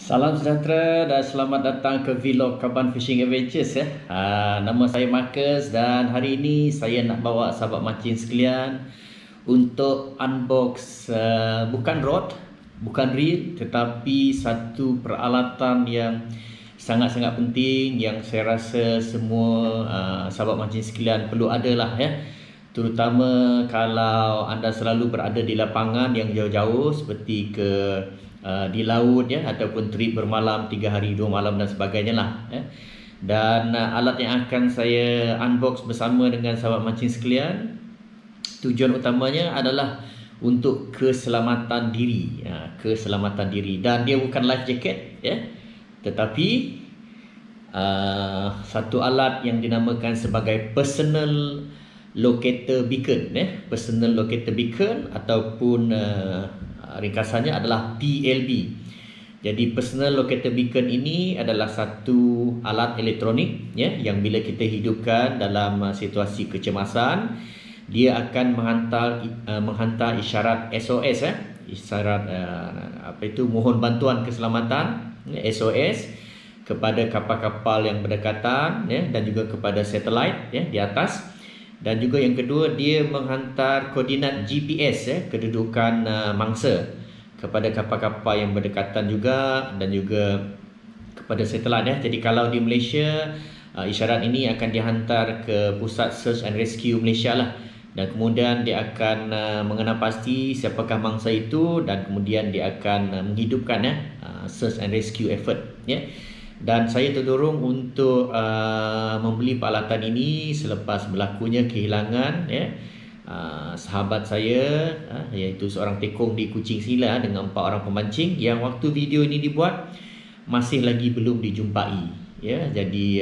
Salam sejahtera dan selamat datang ke vlog Kaban Fishing Adventures ya. Nama saya Marcus dan hari ini saya nak bawa sahabat mancing sekalian untuk unbox bukan rod, bukan reel, tetapi satu peralatan yang sangat-sangat penting yang saya rasa semua sahabat mancing sekalian perlu ada lah ya. Terutama kalau anda selalu berada di lapangan yang jauh-jauh seperti di laut ya, ataupun trip bermalam 3 hari 2 malam dan sebagainya lah ya. Dan alat yang akan saya unbox bersama dengan sahabat mancing sekalian, tujuan utamanya adalah untuk keselamatan diri ya, keselamatan diri. Dan dia bukan life jacket ya, tetapi satu alat yang dinamakan sebagai personal locator beacon ya, personal locator beacon ataupun ringkasannya adalah PLB. Jadi personal locator beacon ini adalah satu alat elektronik ya, yang bila kita hidupkan dalam situasi kecemasan, dia akan menghantar isyarat SOS ya, isyarat mohon bantuan keselamatan ya, SOS kepada kapal-kapal yang berdekatan ya, dan juga kepada satelit ya di atas. Dan juga yang kedua, dia menghantar koordinat GPS ya, kedudukan mangsa kepada kapal-kapal yang berdekatan juga, dan juga kepada satelit ya. Jadi kalau di Malaysia, isyarat ini akan dihantar ke Pusat Search and Rescue Malaysia lah. Dan kemudian dia akan mengenal pasti siapakah mangsa itu, dan kemudian dia akan menghidupkan ya, search and rescue effort ya. Dan saya terdorong untuk membeli peralatan ini selepas berlakunya kehilangan ya, sahabat saya iaitu seorang tekong di Kuching Sila dengan 4 orang pemancing yang waktu video ini dibuat masih lagi belum dijumpai ya. Jadi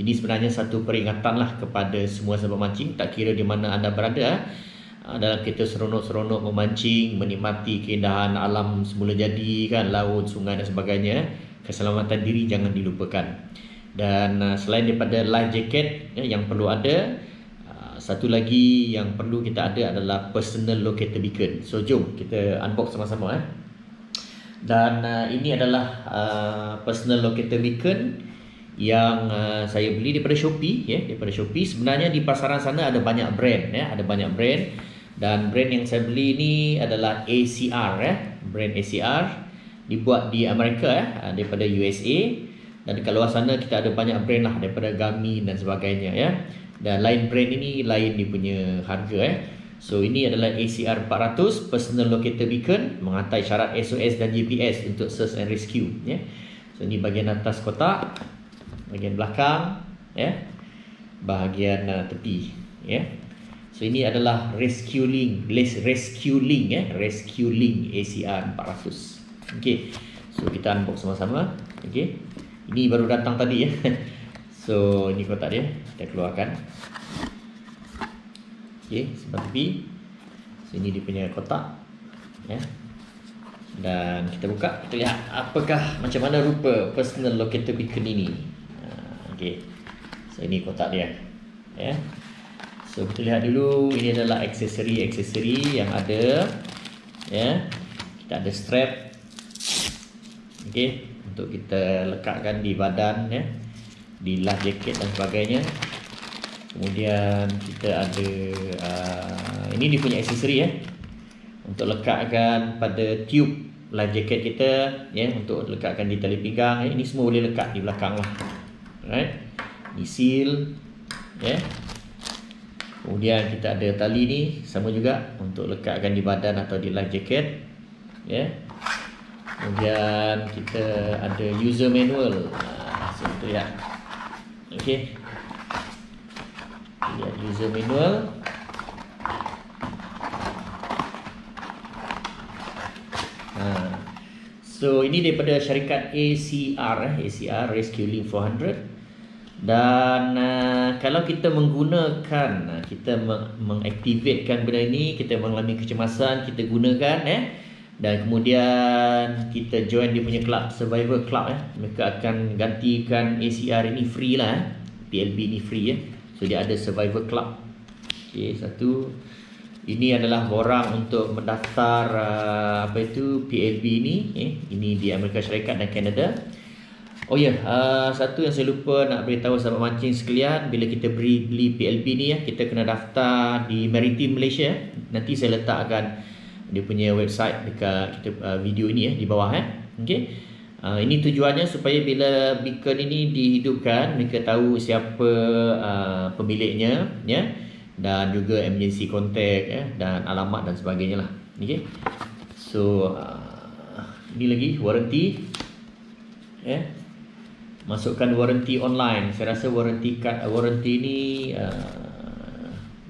ini sebenarnya satu peringatan lah kepada semua sahabat mancing, tak kira di mana anda berada dalam kita seronok-seronok memancing, menikmati keindahan alam semula jadi kan, laut, sungai dan sebagainya. Keselamatan diri jangan dilupakan. Dan selain daripada life jacket yang perlu ada, satu lagi yang perlu kita ada adalah personal locator beacon. So jom kita unbox sama-sama Dan ini adalah personal locator beacon yang saya beli daripada Shopee ya, daripada Shopee. Sebenarnya di pasaran sana ada banyak brand ya, ada banyak brand. Dan brand yang saya beli ini adalah ACR ya, brand ACR, dibuat di Amerika ya, daripada USA. Dan kat luar sana kita ada banyak brand lah, daripada Garmin dan sebagainya ya. Dan lain brand ini lain dia punya harga ya. So ini adalah ACR 400 personal locator beacon, menghantar isyarat SOS dan GPS untuk search and rescue ya. So ini bahagian atas kotak, bahagian belakang ya, bahagian tepi ya. So ini adalah Rescue Link ya, Rescue Link ACR 400. Okey, so kita unbox sama-sama. Okey, ini baru datang tadi ya. So ini kotak dia, kita keluarkan. Okey, sebelah tepi. So ini dia punya kotak ya. Dan kita buka, kita lihat apakah, macam mana rupa personal locator beacon ini. Okey, so ini kotak dia ya. So kita lihat dulu, ini adalah aksesori yang ada ya. Kita ada strap, okey, untuk kita lekatkan di badan ya, di life jacket dan sebagainya. Kemudian kita ada ini dia punya aksesori ya, untuk lekatkan pada tube life jacket kita ya, untuk lekatkan di tali pinggang ya. Ini semua boleh lekat di belakang lah. Alright, ini seal ya. Kemudian kita ada tali ni sama juga untuk lekatkan di badan atau di life jacket ya. Kemudian kita ada user manual. So kita lihat. Okey, lihat user manual. So ini daripada syarikat ACR Rescue Link 400. Dan kalau kita menggunakan, kita mengaktifkan benda ini, kita mengalami kecemasan, kita gunakan dan kemudian kita join dia punya club, survivor club mereka akan gantikan ACR ini free lah PLB ni free So dia ada survivor club. Okey, satu Ini adalah borang untuk mendaftar PLB ni. Ini di Amerika Syarikat dan Kanada. Oh ya, satu yang saya lupa nak beritahu sahabat mancing sekalian, bila kita beli PLB ni kita kena daftar di Maritime Malaysia. Nanti saya letakkan dia punya website dekat video ini di bawah Okey. Ini tujuannya supaya bila beacon ini dihidupkan, mereka tahu siapa pemiliknya dan juga emergency contact dan alamat dan sebagainya lah. Okey. So ini lagi warranty masukkan warranty online. Saya rasa warranty ni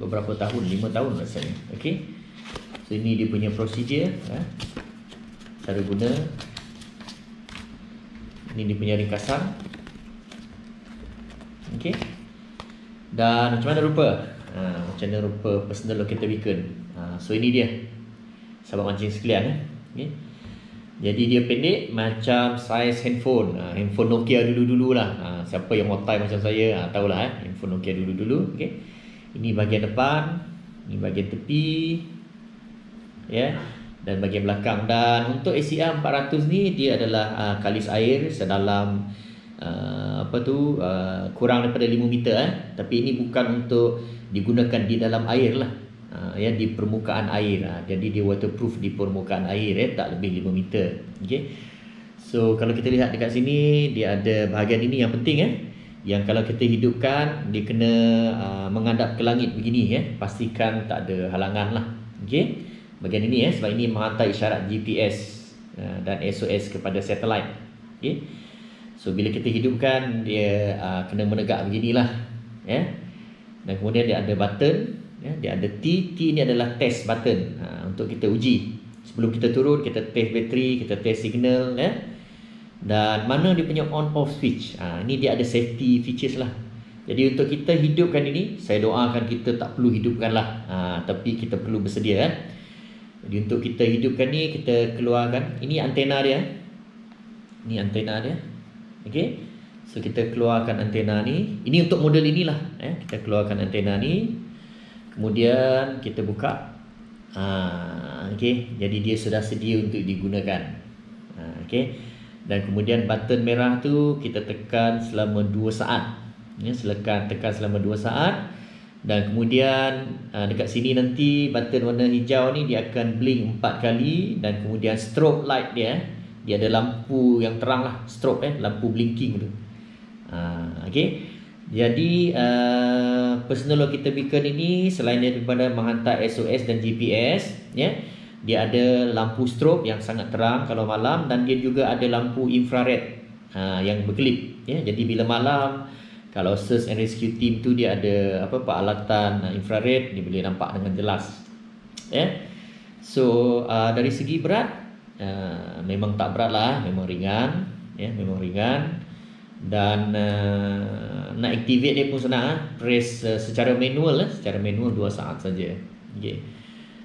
beberapa tahun, 5 tahun rasanya. Okey. So ini dia punya prosedur cara guna. Ini dia punya ringkasan. Okey. Dan macam mana rupa personal locator beacon. So ini dia sahabat mancing sekalian. Okey. Jadi dia pendek macam saiz handphone. Handphone Nokia dulu-dulu lah. Siapa yang otai macam saya tahulah handphone Nokia dulu-dulu. Okey. Ini bahagian depan, ini bahagian tepi, dan bahagian belakang. Dan untuk ACR 400 ni dia adalah kalis air sedalam kurang daripada 5 meter tapi ini bukan untuk digunakan di dalam air lah. Di permukaan air. Jadi dia waterproof di permukaan air tak lebih 5 meter. Okey. So kalau kita lihat dekat sini, dia ada bahagian ini yang penting yang kalau kita hidupkan, dia kena menghadap ke langit begini pastikan tak ada halangan lah. Okey. Bahagian ini sebab ini menghantar isyarat GPS dan SOS kepada satelit. Okey. So bila kita hidupkan, dia kena menegak beginilah dan kemudian dia ada button. Dia ada T ni adalah test button untuk kita uji. Sebelum kita turun, kita test bateri, kita test signal dan mana dia punya on off switch. Ini dia ada safety features lah. Jadi untuk kita hidupkan ini, saya doakan kita tak perlu hidupkan lah, tapi kita perlu bersedia Jadi untuk kita hidupkan ni, kita keluarkan. Ini antena dia. Ini antena dia. Okey. So kita keluarkan antena ni. Ini untuk model inilah kita keluarkan antena ni. Kemudian kita buka. Okey, jadi dia sudah sedia untuk digunakan. Okey. Dan kemudian button merah tu kita tekan selama 2 saat. Tekan selama 2 saat. Dan kemudian dekat sini nanti button warna hijau ni dia akan blink 4 kali dan kemudian strobe light dia ada lampu yang terang lah, strobe lampu blinking tu. Okey. Jadi personal locator beacon ini selain daripada menghantar SOS dan GPS, dia ada lampu strobe yang sangat terang kalau malam dan dia juga ada lampu infrared yang berkelip. Jadi bila malam, kalau search and rescue team tu dia ada peralatan infrared, dia boleh nampak dengan jelas. So dari segi berat, memang tak berat lah, memang ringan, memang ringan. Dan nak activate dia pun senang. Press secara manual 2 saat saja. Okay.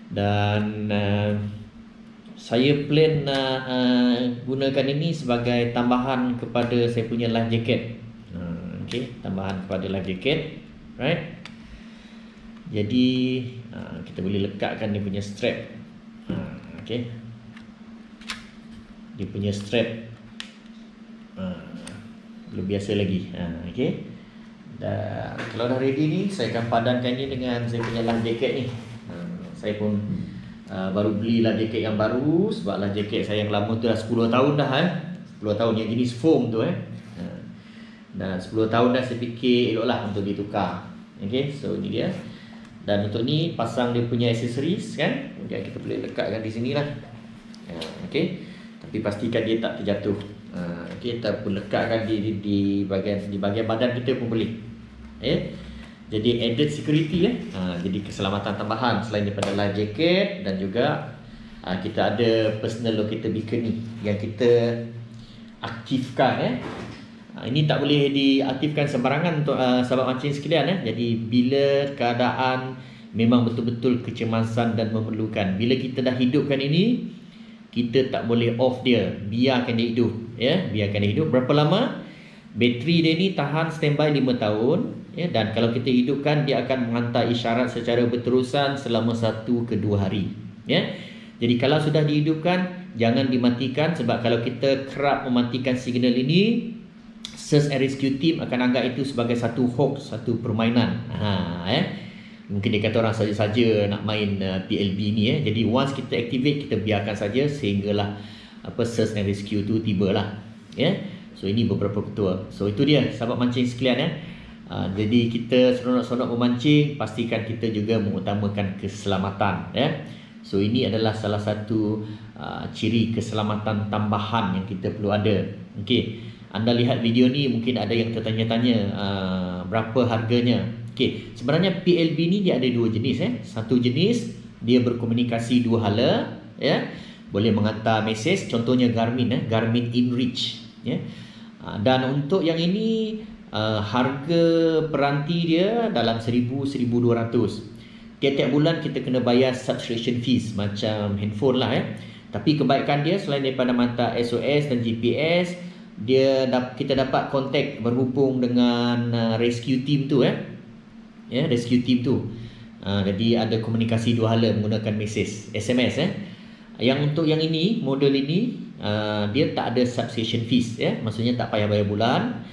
Dan saya plan gunakan ini sebagai tambahan kepada saya punya life jacket. Okay, tambahan kepada life jacket, right? Jadi kita boleh lekatkan dia punya strap. Okay. Dia punya strap lebih biasa lagi. Okey. Dan kalau dah ready ni, saya akan padankannya dengan saya punya life jacket ni. Saya pun baru beli life jacket yang baru sebab life jacket saya yang lama tu dah 10 tahun dah 10 tahun yang jenis foam tu Dan 10 tahun dah saya fikir eloklah untuk ditukar. Okey, so ni dia. Dan untuk ni pasang dia punya accessories kemudian kita boleh lekatkan di sinilah. Okey. Tapi pastikan dia tak terjatuh. Kita pun lekatkan di bahagian badan kita pun boleh. Jadi added security jadi keselamatan tambahan selain daripada life jacket dan juga kita ada personal locator beacon ni yang kita aktifkan. Ini tak boleh diaktifkan sembarangan untuk sahabat mancing sekalian. Jadi bila keadaan memang betul-betul kecemasan dan memerlukan, bila kita dah hidupkan ini, kita tak boleh off dia, biarkan dia hidup. Biarkan dia hidup. Berapa lama? Bateri dia ni tahan standby 5 tahun, ya, dan kalau kita hidupkan dia akan menghantar isyarat secara berterusan selama 1 ke 2 hari, ya. Jadi kalau sudah dihidupkan, jangan dimatikan, sebab kalau kita kerap mematikan signal ini, Search and Rescue Team akan anggap itu sebagai satu hoax, satu permainan. Mungkin dia kata orang saja-saja nak main PLB ni, ya. Jadi once kita activate, kita biarkan saja sehinggalah Search and Rescue tu tibalah, ya. So ini beberapa ketua. So itu dia sahabat mancing sekalian, ya. Jadi kita seronok-seronok memancing, pastikan kita juga mengutamakan keselamatan, ya. So ini adalah salah satu ciri keselamatan tambahan yang kita perlu ada. Okey, anda lihat video ni mungkin ada yang tertanya-tanya berapa harganya. Okey, sebenarnya PLB ni dia ada dua jenis, Satu jenis dia berkomunikasi dua hala, ya. Boleh menghantar mesej, contohnya Garmin, Garmin InReach, ya. Dan untuk yang ini harga peranti dia dalam 1,000-1,200. Tiap-tiap bulan kita kena bayar subscription fees macam handphone lah, ya. Tapi kebaikan dia selain daripada mantap SOS dan GPS, kita dapat kontak berhubung dengan rescue team tu, ya, rescue team tu. Jadi ada komunikasi dua hala menggunakan mesej SMS, Yang untuk yang ini, model ini, dia tak ada subscription fees, ya. Maksudnya tak payah bayar bulan.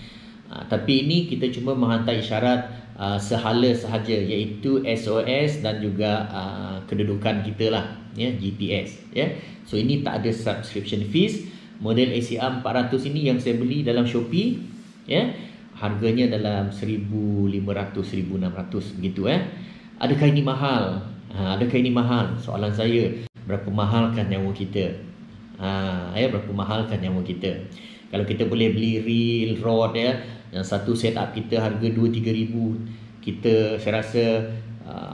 Tapi ini kita cuma menghantar isyarat sehala sahaja, iaitu SOS dan juga kedudukan kita lah, ya, GPS, ya. So ini tak ada subscription fees. Model ACR 400 ini yang saya beli dalam Shopee, ya, harganya dalam 1,500-1,600 begitu, Adakah ini mahal? Adakah ini mahal? Soalan saya, berapa mahalkan nyawa kita? Berapa mahalkan nyawa kita? Kalau kita boleh beli reel, rod, yang satu setup kita harga 2-3 ribu, saya rasa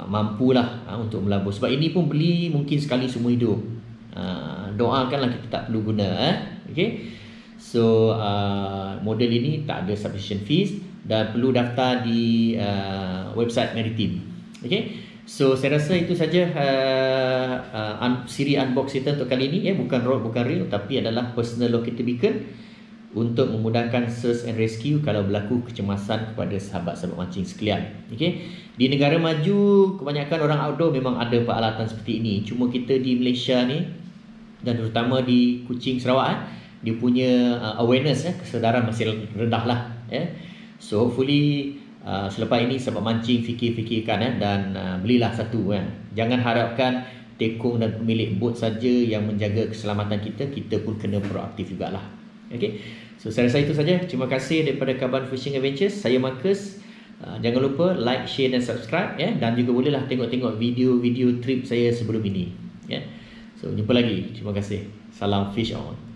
mampulah untuk melabur. Sebab ini pun beli mungkin sekali seumur hidup. Doakanlah kita tak perlu guna, Okay. So model ini tak ada subscription fees dan perlu daftar di website Maritim. Okay. So saya rasa itu saja siri unbox kita untuk kali ini, bukan rod, bukan reel, tapi adalah personal locator beacon untuk memudahkan search and rescue kalau berlaku kecemasan kepada sahabat-sahabat mancing sekalian. Okey. Di negara maju, kebanyakan orang outdoor memang ada peralatan seperti ini. Cuma kita di Malaysia ni, dan terutama di Kuching, Sarawak, dia punya awareness, kesedaran masih rendah lah, So hopefully selepas ini sahabat mancing fikir-fikirkan, dan belilah satu, Jangan harapkan tekong dan pemilik bot saja yang menjaga keselamatan kita. Kita pun kena proaktif jugalah. Okay. So saya rasa itu saja. Terima kasih daripada Kaban Fishing Adventures. Saya Marcus. Jangan lupa like, share dan subscribe, dan juga bolehlah tengok-tengok video-video trip saya sebelum ini, So jumpa lagi. Terima kasih. Salam fish on.